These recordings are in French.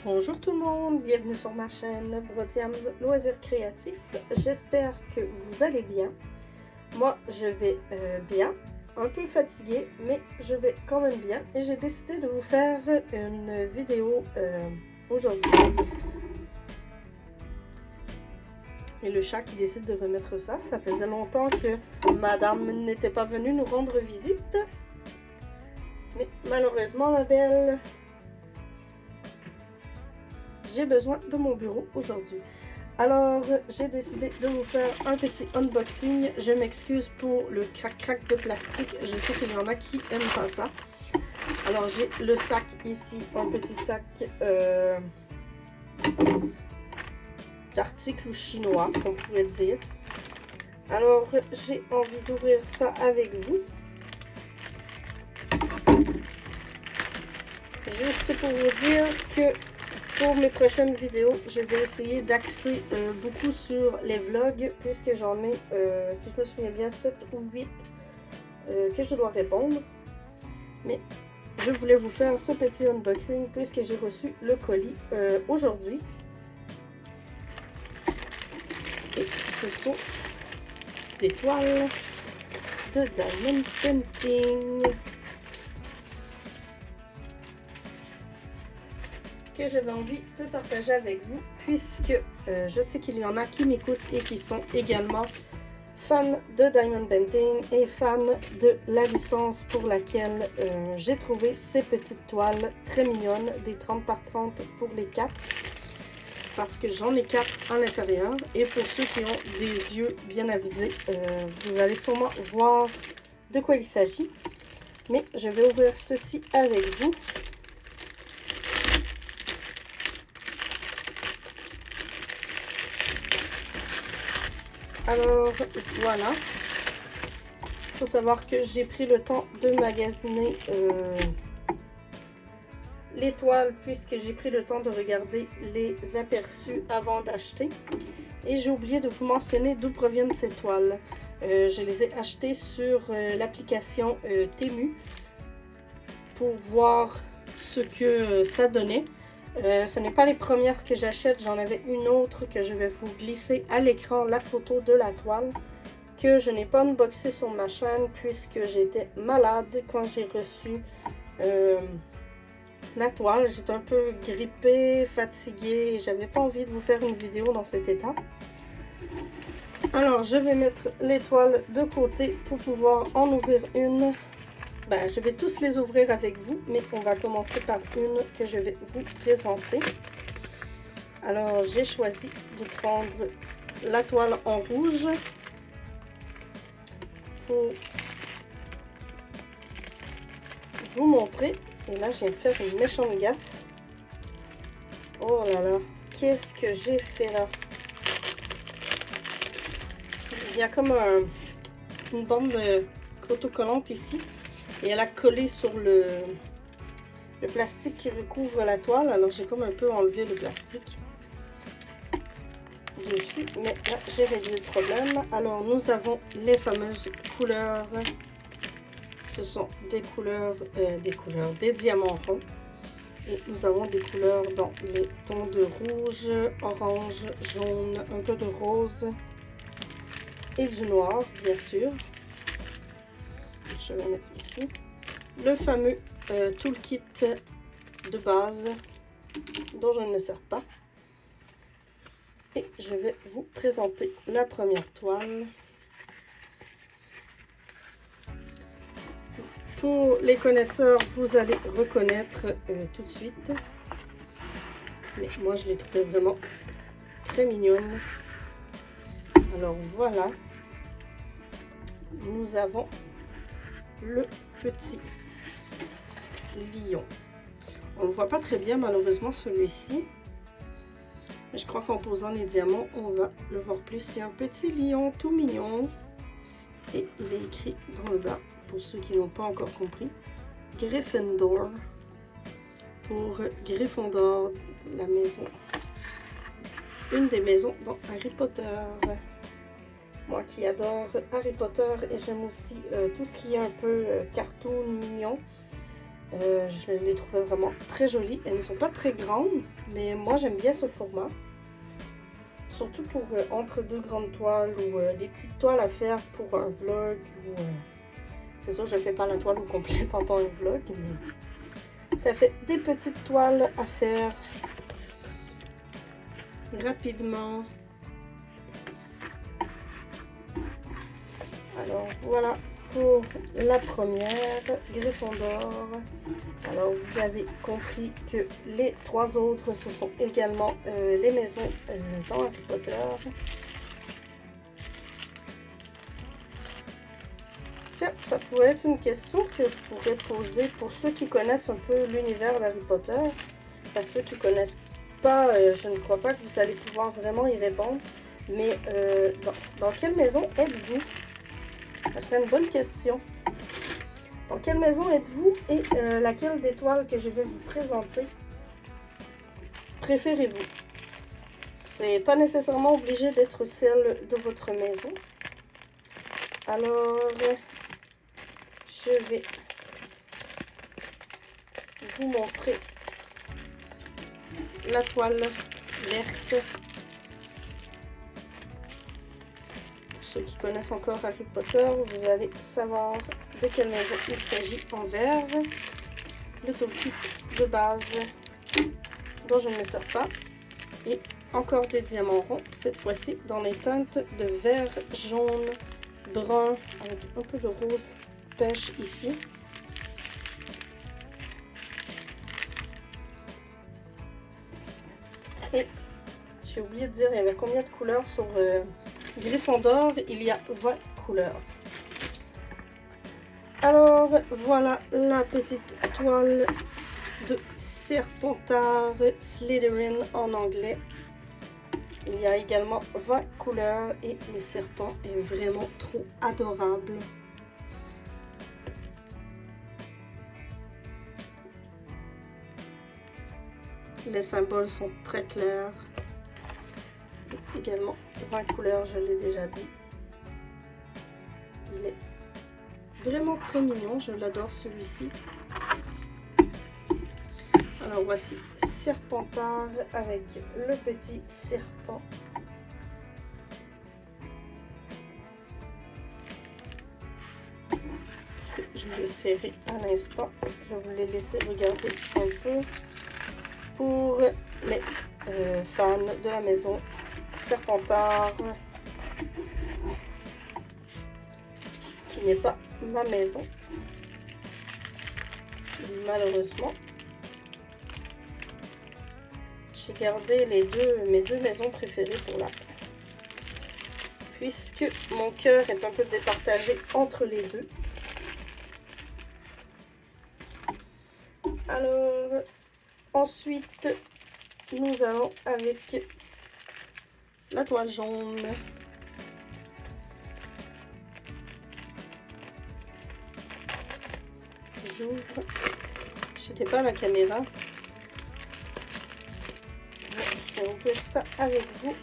Bonjour tout le monde, bienvenue sur ma chaîne Brodiams Loisirs Créatifs. J'espère que vous allez bien. Moi, je vais bien, un peu fatiguée, mais je vais quand même bien. Et j'ai décidé de vous faire une vidéo aujourd'hui. Et le chat qui décide de remettre ça, ça faisait longtemps que madame n'était pas venue nous rendre visite. Mais malheureusement, ma belle, j'ai besoin de mon bureau aujourd'hui. Alors, j'ai décidé de vous faire un petit unboxing. Je m'excuse pour le crac-crac de plastique. Je sais qu'il y en a qui aiment pas ça. Alors, j'ai le sac ici, un petit sac d'articles chinois, qu'on pourrait dire. Alors, j'ai envie d'ouvrir ça avec vous. Juste pour vous dire que pour mes prochaines vidéos, je vais essayer d'axer beaucoup sur les vlogs, puisque j'en ai, si je me souviens bien, 7 ou 8 que je dois répondre. Mais je voulais vous faire ce petit unboxing puisque j'ai reçu le colis aujourd'hui. Et ce sont des toiles de Diamond Painting que j'avais envie de partager avec vous, puisque je sais qu'il y en a qui m'écoutent et qui sont également fans de Diamond Painting et fans de la licence pour laquelle j'ai trouvé ces petites toiles très mignonnes, des 30 par 30 pour les 4, parce que j'en ai 4 à l'intérieur. Et pour ceux qui ont des yeux bien avisés, vous allez sûrement voir de quoi il s'agit. Mais je vais ouvrir ceci avec vous. Alors voilà, il faut savoir que j'ai pris le temps de magasiner les toiles, puisque j'ai pris le temps de regarder les aperçus avant d'acheter. Et j'ai oublié de vous mentionner d'où proviennent ces toiles. Je les ai achetées sur l'application Temu pour voir ce que ça donnait. Ce n'est pas les premières que j'achète, j'en avais une autre que je vais vous glisser à l'écran, la photo de la toile, que je n'ai pas unboxé sur ma chaîne puisque j'étais malade quand j'ai reçu la toile. J'étais un peu grippée, fatiguée, j'avais pas envie de vous faire une vidéo dans cet état. Alors je vais mettre les toiles de côté pour pouvoir en ouvrir une. Ben, je vais tous les ouvrir avec vous, mais on va commencer par une que je vais vous présenter. Alors, j'ai choisi de prendre la toile en rouge pour vous montrer. Et là, je viens de faire une méchante gaffe. Oh là là, qu'est-ce que j'ai fait là? Il y a comme une bande autocollante ici. Et elle a collé sur le plastique qui recouvre la toile. Alors j'ai comme un peu enlevé le plastique dessus, mais là j'ai réglé le problème. Alors nous avons les fameuses couleurs. Ce sont des couleurs, des diamants ronds. Et nous avons des couleurs dans les tons de rouge, orange, jaune, un peu de rose et du noir, bien sûr. Je vais mettre ici le fameux toolkit de base dont je ne me sers pas. Et je vais vous présenter la première toile. Pour les connaisseurs, vous allez reconnaître tout de suite. Mais moi, je l'ai trouvée vraiment très mignonne. Alors voilà, nous avons le petit lion. On ne le voit pas très bien malheureusement celui-ci. Mais je crois qu'en posant les diamants, on va le voir plus. C'est un petit lion tout mignon. Et il est écrit dans le bas, pour ceux qui n'ont pas encore compris, Gryffindor. Pour Gryffondor, la maison. Une des maisons dans Harry Potter. Moi qui adore Harry Potter et j'aime aussi tout ce qui est un peu cartoon, mignon. Je les trouvais vraiment très jolies. Elles ne sont pas très grandes, mais moi j'aime bien ce format. Surtout pour entre deux grandes toiles ou des petites toiles à faire pour un vlog. C'est sûr, je ne fais pas la toile au complet pendant un vlog, mais ça fait des petites toiles à faire rapidement. Alors voilà pour la première, Gryffondor. Alors vous avez compris que les trois autres, ce sont également les maisons dans Harry Potter. Tiens, ça pourrait être une question que je pourrais poser pour ceux qui connaissent un peu l'univers d'Harry Potter. À ceux qui ne connaissent pas, je ne crois pas que vous allez pouvoir vraiment y répondre. Mais dans quelle maison êtes-vous? Ça serait une bonne question. Dans quelle maison êtes-vous et laquelle des toiles que je vais vous présenter préférez-vous? C'est pas nécessairement obligé d'être celle de votre maison. Alors, je vais vous montrer la toile verte. Pour ceux qui connaissent encore Harry Potter, vous allez savoir de quelle maison il s'agit en vert. Le toolkit de base dont je ne me sers pas. Et encore des diamants ronds, cette fois-ci dans les teintes de vert, jaune, brun, avec un peu de rose pêche ici. Et j'ai oublié de dire, il y avait combien de couleurs sur Gryffondor? Il y a 20 couleurs. Alors, voilà la petite toile de Serpentard Slytherin en anglais. Il y a également 20 couleurs et le serpent est vraiment trop adorable. Les symboles sont très clairs. Également 20 couleurs, je l'ai déjà dit. Il est vraiment très mignon, je l'adore celui-ci. Alors voici Serpentard avec le petit serpent. Je vais serrer à l'instant. Je vous l'ai laissé regarder un peu pour les fans de la maison Serpentard, qui n'est pas ma maison, malheureusement. J'ai gardé mes deux maisons préférées pour la fin, puisque mon cœur est un peu départagé entre les deux. Alors, ensuite, nous allons avec la toile jaune. J'ouvre. J'étais pas à la caméra. Je vais ouvrir ça avec vous.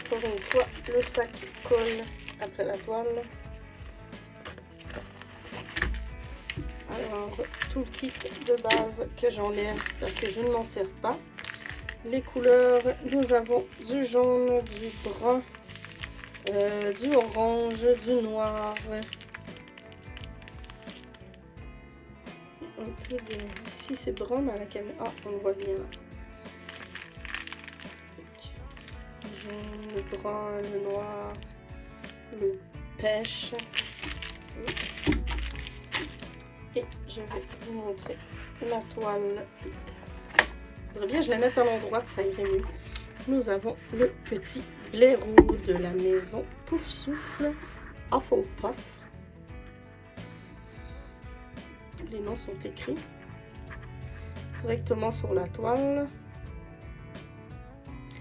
Encore une fois, le sac colle après la toile. Alors, tout le kit de base que j'enlève parce que je ne m'en sers pas. Les couleurs, nous avons du jaune, du brun, du orange, du noir. Un peu de... Ici c'est brun, mais à la caméra, on le voit bien là. Le jaune, le brun, le noir, le pêche. Et je vais vous montrer la toile. Il faudrait bien que je la mette à l'endroit, ça irait mieux. Nous avons le petit blaireau de la maison Pouf Souffle, Hufflepuff. Les noms sont écrits directement sur la toile.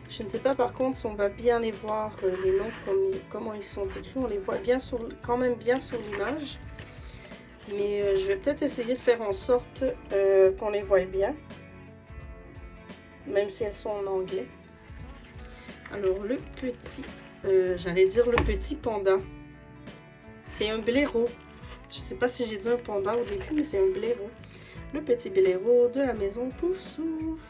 Je ne sais pas par contre si on va bien les voir, les noms comment ils sont écrits. On les voit bien quand même bien sur l'image. Mais je vais peut-être essayer de faire en sorte qu'on les voit bien. Même si elles sont en anglais. Alors le petit, j'allais dire le petit panda. C'est un blaireau. Je sais pas si j'ai dit un panda au début, mais c'est un blaireau. le petit blaireau de la maison Pouf Souffle.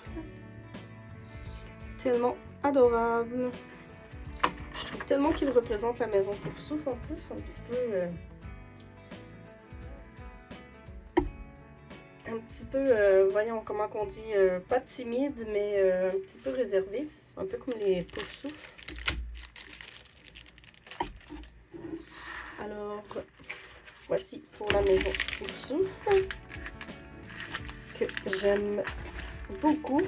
Tellement adorable. Je trouve tellement qu'il représente la maison Pouf Souffle en plus, un petit peu, voyons comment qu'on dit, pas timide, mais un petit peu réservé, un peu comme les Pouf Souffle. Alors, voici pour la maison Pouf Souffle, que j'aime beaucoup.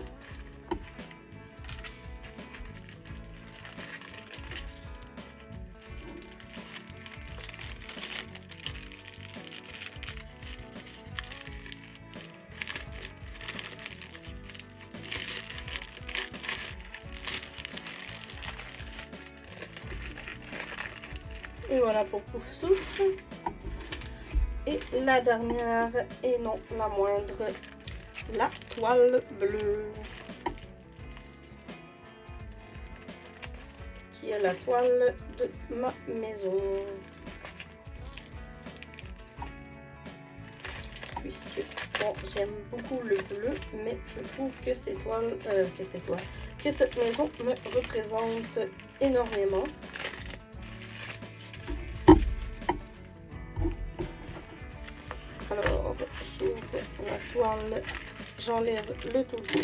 Et voilà pour Pouf Souffle. Et la dernière, et non la moindre, la toile bleue. Qui est la toile de ma maison. Puisque, bon, j'aime beaucoup le bleu, mais je trouve que que cette maison me représente énormément. Alors, j'ouvre la toile, j'enlève le topo,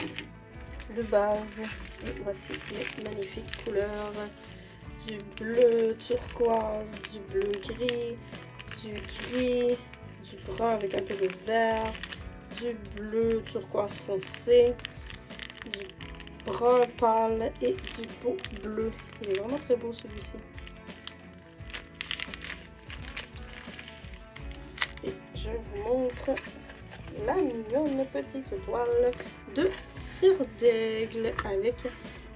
le base, et voici les magnifiques couleurs du bleu turquoise, du bleu gris, du brun avec un peu de vert, du bleu turquoise foncé, du brun pâle et du beau bleu. Il est vraiment très beau celui-ci. Et je vous montre la mignonne petite toile de cire d'aigle avec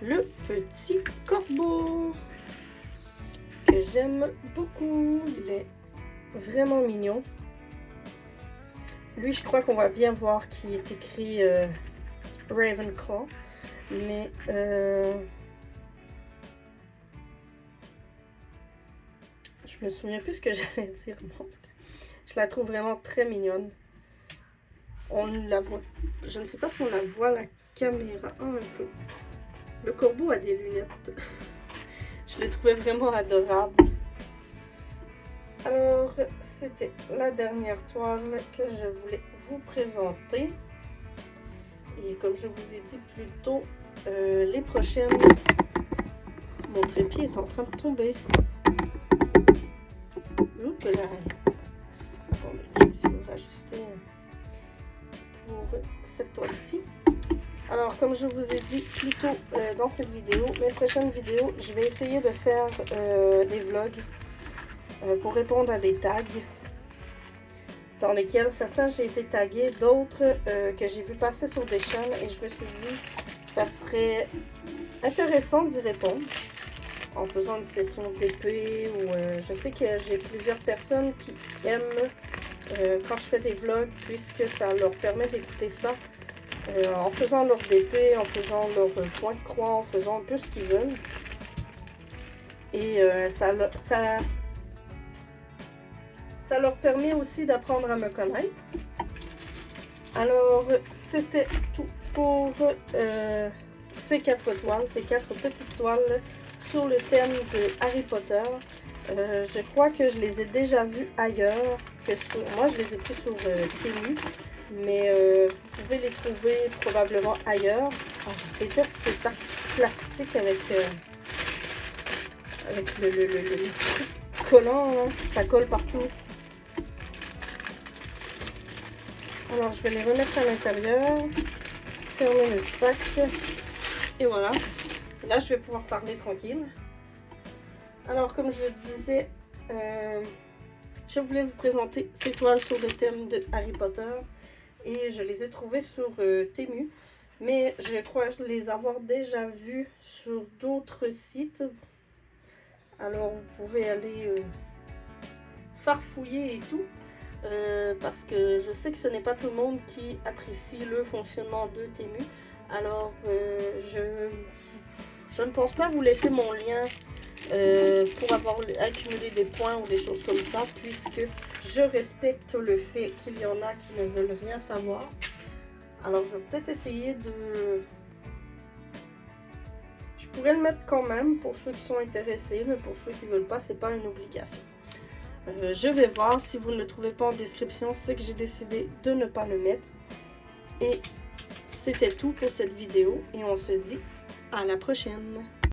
le petit corbeau que j'aime beaucoup. Il est vraiment mignon. Lui, je crois qu'on va bien voir qu'il est écrit Ravenclaw, mais je me souviens plus ce que j'allais dire. Bon, en tout cas, je la trouve vraiment très mignonne. On la voit, je ne sais pas si on la voit à la caméra. Oh, un peu. Le corbeau a des lunettes. Je l'ai trouvé vraiment adorable. Alors, c'était la dernière toile que je voulais vous présenter. Et comme je vous ai dit plus tôt, les prochaines... Mon trépied est en train de tomber. Oups là. Bon, je vais essayer de rajuster pour cette toile-ci. Alors, comme je vous ai dit plus tôt dans cette vidéo, mes prochaines vidéos, je vais essayer de faire des vlogs pour répondre à des tags dans lesquels certains j'ai été taguée, d'autres que j'ai vu passer sur des chaînes, et je me suis dit ça serait intéressant d'y répondre en faisant une session d'épée, ou je sais que j'ai plusieurs personnes qui aiment quand je fais des vlogs, puisque ça leur permet d'écouter ça en faisant leur DP, en faisant leur point de croix, en faisant un peu ce qu'ils veulent. Et ça leur permet aussi d'apprendre à me connaître. Alors, c'était tout pour ces 4 toiles, ces 4 petites toiles sur le thème de Harry Potter. Je crois que je les ai déjà vues ailleurs, moi je les ai pris sur Temu, mais vous pouvez les trouver probablement ailleurs. Alors, je déteste ces sacs plastiques avec le collant, hein. Ça colle partout. Alors je vais les remettre à l'intérieur, fermer le sac, et voilà. Et là je vais pouvoir parler tranquille. Alors comme je disais, je voulais vous présenter ces toiles sur le thème de Harry Potter, et je les ai trouvées sur Temu, mais je crois les avoir déjà vues sur d'autres sites. Alors vous pouvez aller farfouiller et tout. Parce que je sais que ce n'est pas tout le monde qui apprécie le fonctionnement de Temu. Alors je ne pense pas vous laisser mon lien pour avoir accumulé des points ou des choses comme ça, puisque je respecte le fait qu'il y en a qui ne veulent rien savoir. Alors, je vais peut-être essayer de... Je pourrais le mettre quand même pour ceux qui sont intéressés, mais pour ceux qui ne veulent pas, c'est pas une obligation. Je vais voir. Si vous ne le trouvez pas en description, c'est que j'ai décidé de ne pas le mettre. Et c'était tout pour cette vidéo et on se dit à la prochaine.